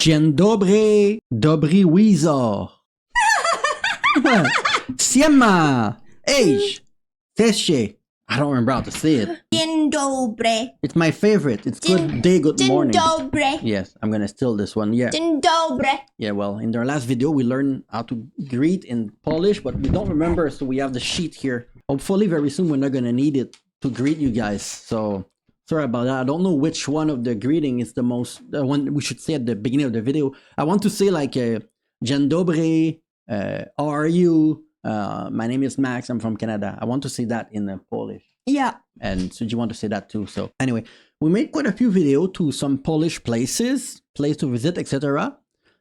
Dzień dobry, dobry wizo. Siema. Age. Teście. I don't remember how to say it. Dzień dobry. It's my favorite. It's good day, good morning. Dzień dobry. Yes, I'm gonna steal this one. Yeah. Dzień dobry. Yeah, well, in our last video, we learned how to greet in Polish, but we don't remember, so we have the sheet here. Hopefully, very soon, we're not gonna need it to greet you guys. So, sorry about that. I don't know which one of the greeting is the most, the one we should say at the beginning of the video. I want to say like, Dzień dobry, how are you? My name is Max, I'm from Canada. I want to say that in Polish. Yeah. And so you want to say that too. So anyway, we made quite a few videos to some Polish places, place to visit, etc.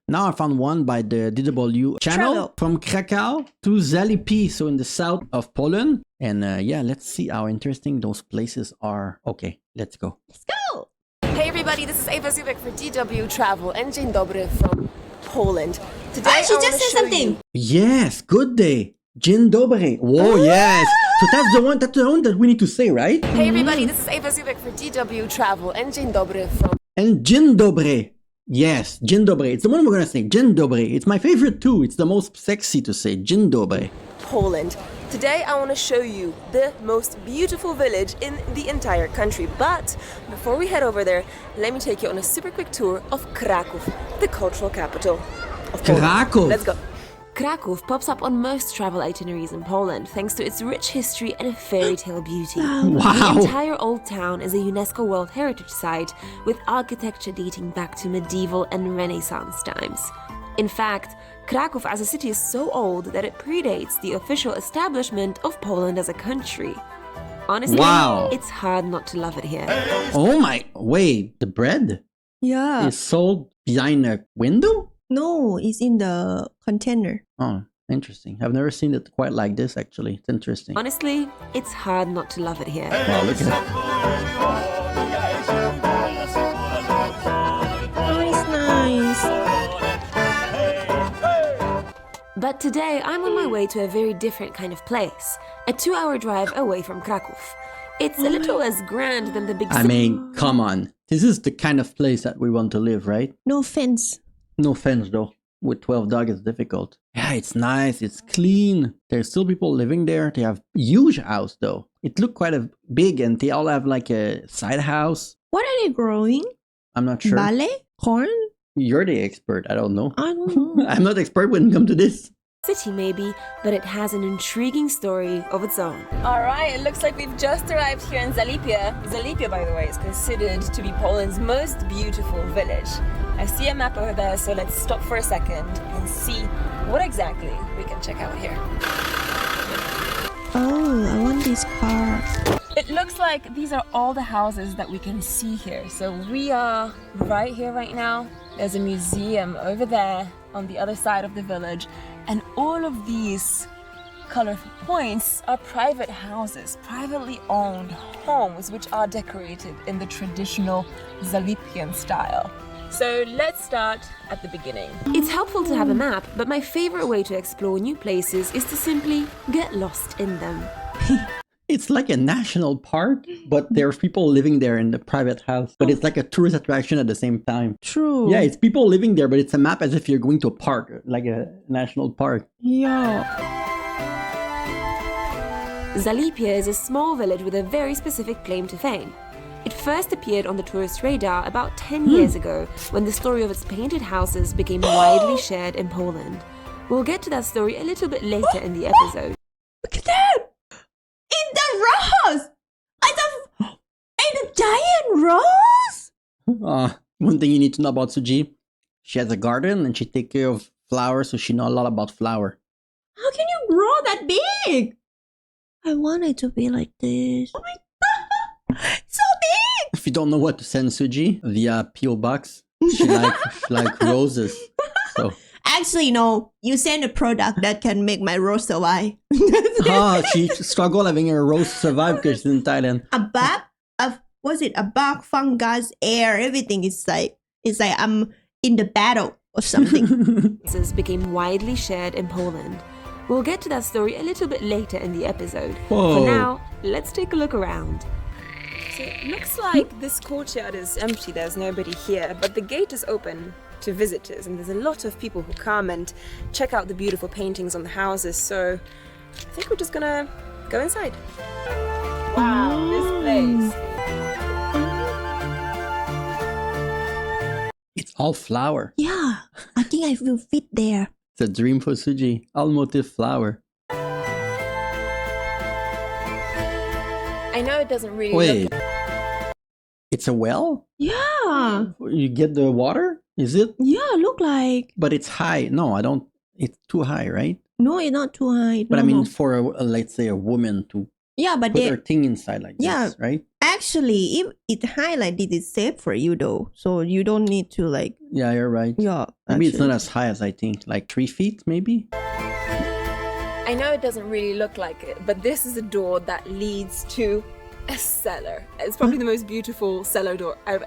Now I found one by the DW channel Travel. from Krakow to Zalipy, so in the south of Poland. And yeah, let's see how interesting those places are. Okay, let's go. Let's go. Hey everybody, this is Ava Zubek for DW Travel and Dzień dobry from Poland. Today She I just wanna said show something. you- Yes, good day. Dzień dobry. Whoa, yes. So that's the one that we need to say, right? Hey everybody, this is Ava Zubek for DW Travel and Dzień dobry from And dzień dobry. Yes, dzień dobry. It's the one we're gonna say. Dzień dobry. It's my favorite too. It's the most sexy to say. Dzień dobry. Poland. Today I want to show you the most beautiful village in the entire country. But before we head over there, let me take you on a super quick tour of Kraków, the cultural capital of Poland. Kraków. Let's go. Kraków pops up on most travel itineraries in Poland thanks to its rich history and fairy tale beauty. The Wow. entire old town is a UNESCO World Heritage Site with architecture dating back to medieval and Renaissance times. In fact, Kraków as a city is so old that it predates the official establishment of Poland as a country. Honestly, Wow. it's hard not to love it here. Oh my. Wait, the bread Yeah. is sold behind a window? No, it's in the container. Oh, interesting. I've never seen it quite like this actually. It's interesting. Honestly, it's hard not to love it here. Wow, look at that. Oh, it's nice. But today, I'm on my way to a very different kind of place. A 2-hour drive away from Kraków. It's a little less grand than the big I mean, come on. This is the kind of place that we want to live, right? No offense. No offense though. With 12 dogs, it's difficult. Yeah, it's nice. It's clean. There's still people living there. They have huge house though. It looked quite a big, and they all have like a side house. What are they growing? I'm not sure. Barley? Corn? You're the expert. I don't know. I don't know. I'm not expert when it comes to this. city maybe, but it has an intriguing story of its own. Alright, it looks like we've just arrived here in Zalipia. Zalipia, by the way, is considered to be Poland's most beautiful village. I see a map over there, so let's stop for a second and see what exactly we can check out here. Oh, I want this car. It looks like these are all the houses that we can see here. So we are right here right now. There's a museum over there on the other side of the village. And all of these colorful points are private houses, privately owned homes, which are decorated in the traditional Zalipian style. So let's start at the beginning. It's helpful to have a map, but my favorite way to explore new places is to simply get lost in them. It's like a national park, but there's people living there in the private house. But it's like a tourist attraction at the same time. True. Yeah, it's people living there, but it's a map as if you're going to a park, like a national park. Yeah. Zalipia is a small village with a very specific claim to fame. It first appeared on the tourist radar about 10 years ago, when the story of its painted houses became widely shared in Poland. We'll get to that story a little bit later in the episode. Look at that! In the rose! In a giant rose! One thing you need to know about Suji, she has a garden and she takes care of flowers, so she knows a lot about flower. How can you grow that big? I want it to be like this. Oh my god! So big! If you don't know what to send Suji via P.O. Box, she like roses. So Actually, no. You send a product that can make my rose survive. she struggled having her rose survive because she's in Thailand. A bug, a bug, fungus, air, everything is like, it's like I'm in the battle or something. Houses became widely shared in Poland. We'll get to that story a little bit later in the episode. Whoa. For now, let's take a look around. So it looks like this courtyard is empty, there's nobody here, but the gate is open to visitors, and there's a lot of people who come and check out the beautiful paintings on the houses. So I think we're just gonna go inside. Wow, this place. It's all flower. Yeah, I think I will fit there. It's a dream for Suji. All motif flower. I know it doesn't really Wait. look. It's a well? Yeah, You get the water? Is it? look like. But it's high. No, I don't. It's too high, right? No, it's not too high. But I mean, normal. for let's say a woman to yeah, but put they her thing inside like Yeah. this, right? actually, if it high like this, it's safe for you though. So you don't need to like, Yeah, you're right. yeah. Maybe it's actually. not as high as I think. Like 3 feet, maybe? I know it doesn't really look like it, but this is a door that leads to a cellar. It's probably the most beautiful cellar door I've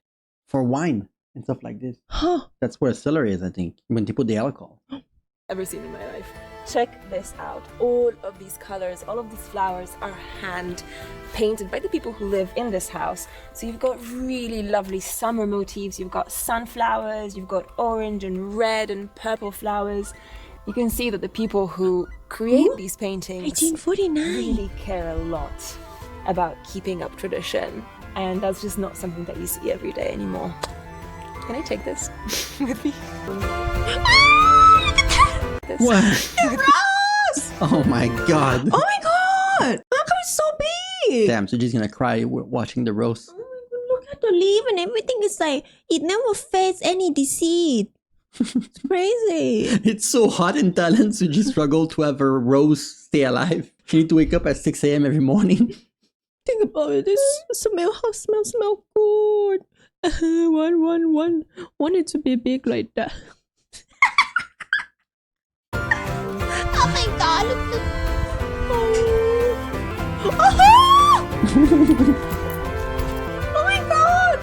For wine and stuff like this. Huh. That's where a cellar is, I think. When they put the alcohol. ever seen in my life. Check this out. All of these colors, all of these flowers are hand painted by the people who live in this house. So you've got really lovely summer motifs. You've got sunflowers, you've got orange and red and purple flowers. You can see that the people who create these paintings 1849. really care a lot about keeping up tradition. And that's just not something that you see every day anymore. Can I take this with me? This. What? Rose! Oh my god. Oh my god! How come it's so big? Damn, Suji's gonna cry watching the roast. Oh my god, look at the leaf and everything is like, it never fades any disease. It's crazy. It's so hot in Thailand, Suji struggled to have her rose stay alive. She need to wake up at 6 a.m. every morning. Think about it. This smell good. Want it to be big like that. Oh my god, look. Oh my god.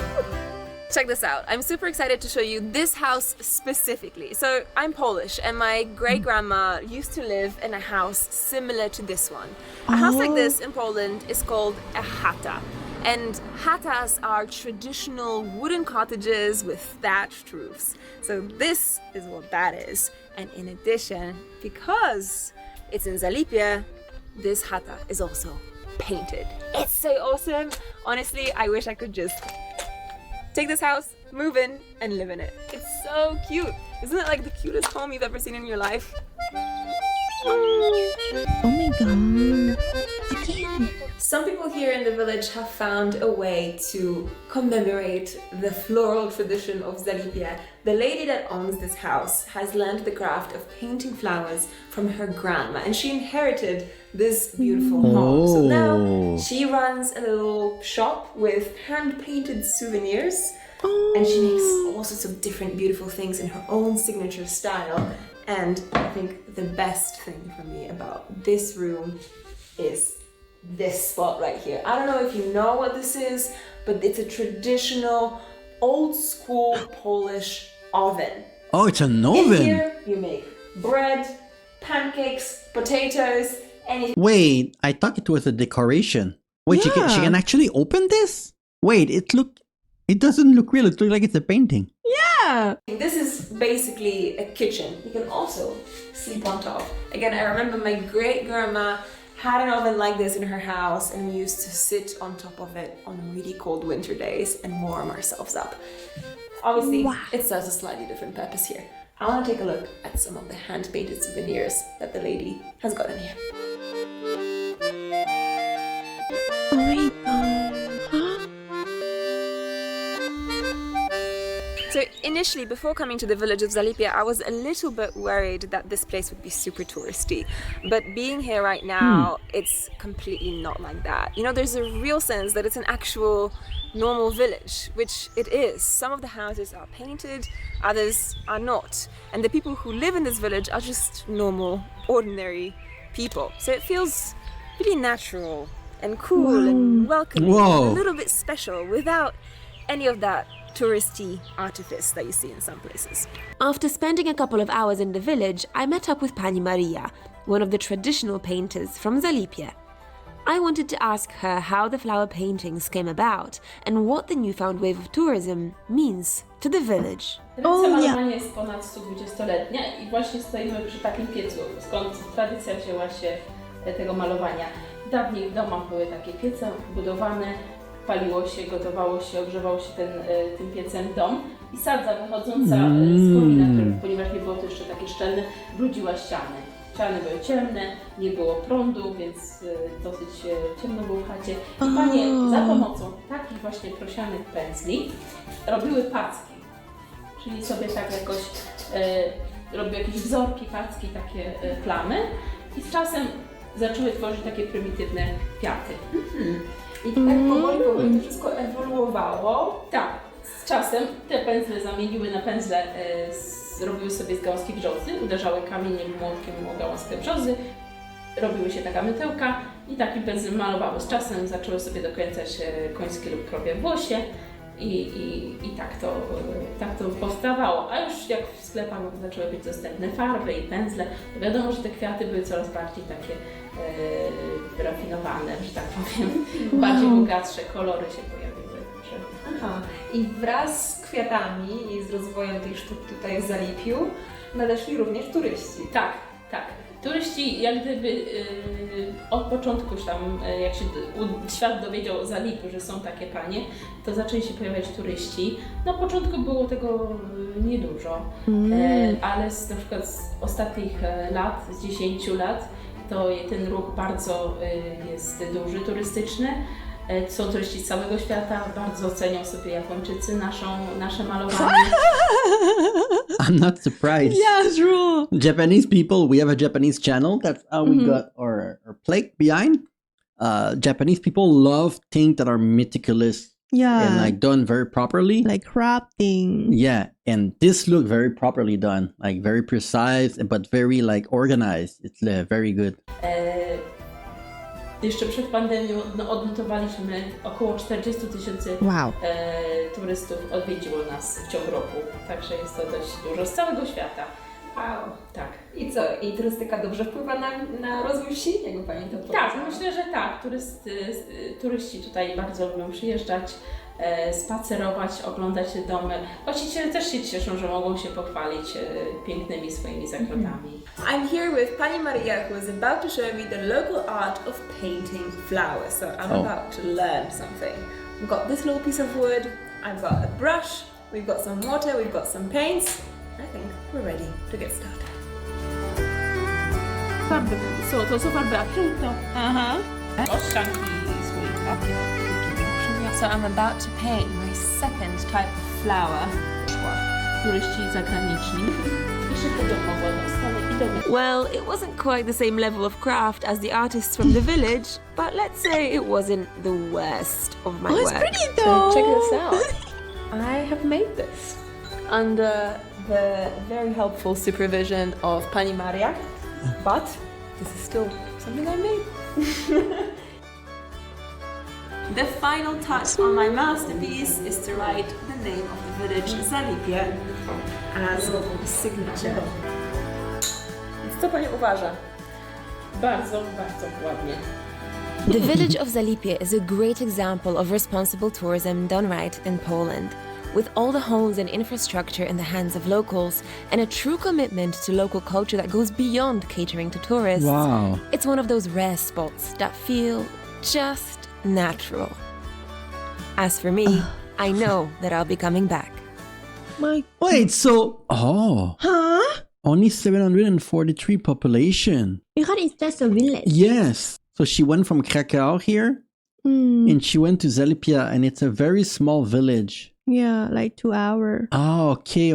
Check this out. I'm super excited to show you this house specifically. So I'm Polish and my great grandma used to live in a house similar to this one. A house like this in Poland is called a chata. And chatas are traditional wooden cottages with thatched roofs. So this is what that is. And in addition, because it's in Zalipie, this chata is also painted. It's so awesome. Honestly, I wish I could just take this house, move in, and live in it. It's so cute. Isn't it like the cutest home you've ever seen in your life? Oh my god. Again. Some people here in the village have found a way to commemorate the floral tradition of Zalipie. The lady that owns this house has learned the craft of painting flowers from her grandma, and she inherited this beautiful home. So now she runs a little shop with hand-painted souvenirs, and she makes all sorts of different beautiful things in her own signature style. And I think the best thing for me about this room is this spot right here. I don't know if you know what this is, but it's a traditional old school Polish oven. Oh, it's an In oven. here you make bread, pancakes, potatoes, anything. Wait, I thought it was a decoration. Wait, she can actually open this? Wait, it doesn't look real. It looks like it's a painting. Yeah. This is basically a kitchen. You can also sleep on top. Again, I remember my great grandma had an oven like this in her house, and we used to sit on top of it on really cold winter days and warm ourselves up. Obviously, it serves a slightly different purpose here. I want to take a look at some of the hand-painted souvenirs that the lady has got in here. Oh my god. Huh? So initially, before coming to the village of Zalipie, I was a little bit worried that this place would be super touristy. But being here right now, it's completely not like that. You know, there's a real sense that it's an actual normal village, which it is. Some of the houses are painted, others are not. And the people who live in this village are just normal, ordinary people. So it feels really natural and cool and welcoming, Whoa. and a little bit special without any of that touristy artifice that you see in some places. After spending a couple of hours in the village, I met up with Pani Maria, one of the traditional painters from Zalipie. I wanted to ask her how the flower paintings came about and what the newfound wave of tourism means to the village. Tradycja yeah. malowania jest ponad 120-letnia i właśnie stoimy przy takim piecu, skąd tradycja wzięła się tego malowania. Dawniej w domach były takie piece budowane, paliło się, gotowało się, ogrzewał się tym piecem dom i sadza wychodząca z komina, ponieważ nie było to jeszcze takie szczelne, brudziła ściany. Ściany były ciemne, nie było prądu, więc dosyć ciemno było w chacie. I panie za pomocą takich właśnie prosianych pędzli robiły packi. Czyli sobie tak jakoś robiły jakieś wzorki, packi, takie plamy i z czasem zaczęły tworzyć takie prymitywne kwiaty. I tak powoli to wszystko ewoluowało. Tak, z czasem te pędzle zamieniły na pędzle, robiły sobie z gałązki brzozy, uderzały kamieniem, młotkiem o gałązkę brzozy, robiły się taka mytełka i takim pędzlem malowały. Z czasem zaczęły sobie dokręcać końskie lub krowie włosie i tak to powstawało. A już jak w sklepach zaczęły być dostępne farby i pędzle, to wiadomo, że te kwiaty były coraz bardziej takie wyrafinowane, że tak powiem, bardziej bogatsze, kolory się pojawiły. Aha. I wraz z kwiatami i z rozwojem tej sztuki tutaj w Zalipiu nadeszli również turyści. Tak, tak. Turyści jak gdyby od początku już tam, jak się świat dowiedział o Zalipiu, że są takie panie, to zaczęli się pojawiać turyści. Na początku było tego niedużo, ale na przykład z ostatnich lat, z 10 lat, to ten ruch bardzo jest duży, turystyczny. Są turyści z całego świata, bardzo cenią sobie Japończycy nasze malowanie. I'm not surprised. Yeah, true. Japanese people, we have a Japanese channel. That's how we got our plate behind. Japanese people love things that are meticulous Yeah. and like done very properly. Like crafting. Yeah, and this looked very properly done, like very precise, but very like organized. It's very good. Jeszcze przed pandemią odnotowaliśmy około 40 000 Wow. turystów odwiedziło nas w ciągu roku. Także jest to dość dużo z całego świata. Wow. Tak. I co? I turystyka dobrze wpływa na rozwój wsi? Jakby Pani to powiedziała? Tak, myślę, że tak. Turyści tutaj bardzo lubią przyjeżdżać, spacerować, oglądać te domy. Właściciele też się cieszą, że mogą się pochwalić pięknymi swoimi zagrodami. I'm here with Pani Maria, who is about to show me the local art of painting flowers. So I'm about to learn something. We've got this little piece of wood, I've got a brush, we've got some water, we've got some paints. I think we're ready to get started. Farby, to są farby akryl, owsianki, słoik papier. So I'm about to paint my second type of flower. Turyści zagraniczni i szybko domowe dostali. Well, it wasn't quite the same level of craft as the artists from the village, but let's say it wasn't the worst of my Oh, it's work. pretty though. So check this out. I have made this under the very helpful supervision of Pani Maria, but this is still something I made. The final touch on my masterpiece is to write the name of the village Zalipie as a signature. Więc co Pani uważa? Bardzo, bardzo ładnie. The village of Zalipie is a great example of responsible tourism done right in Poland. With all the homes and infrastructure in the hands of locals and a true commitment to local culture that goes beyond catering to tourists, Wow. it's one of those rare spots that feel just natural. As for me, I know that I'll be coming back. Wait, so Huh? only 743 population. Because it's just a village. Yes. So she went from Krakow here and she went to Zalipia, and it's a very small village. Yeah, like 2 hours. Oh, okay.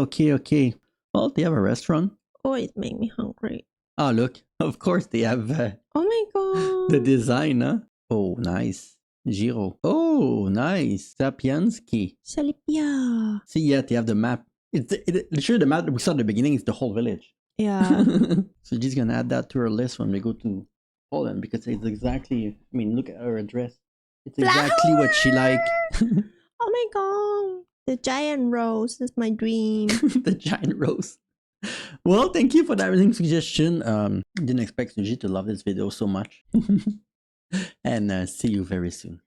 Well, they have a restaurant. Oh, it made me hungry. Oh, look. Of course, they have Oh my god. the design, huh? Oh, nice. Giro. Oh, nice. Sapiansky. Zalipia. See, yeah, they have the map. Literally, the map that we saw at the beginning is the whole village. Yeah. So she's gonna add that to her list when we go to Poland, because it's exactly, I mean, look at her address. It's exactly what she like. Oh my god. The giant rose is my dream. The giant rose. Well, thank you for that everything suggestion. Didn't expect Suji to love this video so much. And see you very soon.